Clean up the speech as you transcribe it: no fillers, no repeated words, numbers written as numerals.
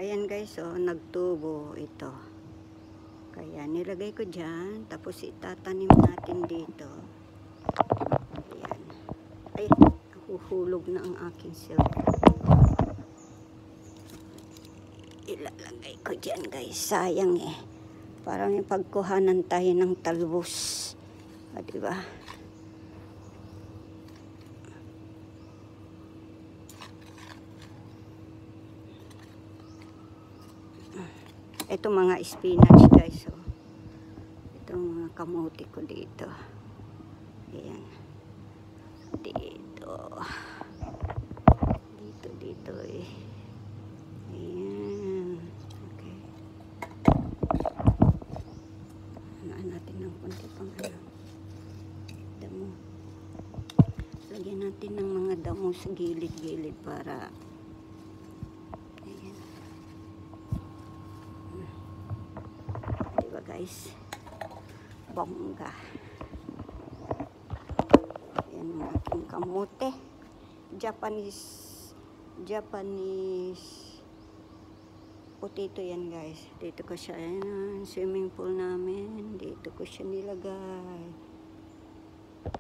Ayan guys, oh, nagtubo ito. Kaya nilagay ko dyan, tapos itatanim natin dito. Ayan. Ay, nahuhulog na ang aking cellphone. Ilalagay ko dyan guys, sayang eh. Para may pagkuhanan tayo ng talbos. Diba? Ito mga spinach guys, oh. Ito mga kamote ko dito. Ayan. Dito eh. Ayan. Okay. Hanaan natin ng konti pang damo. Lagyan natin ng mga damo sa gilid-gilid para guys, bongga. Yan ang aking kamote. Japanese potato yan guys. Dito ko siya, swimming pool namin. Dito ko siya nilagay.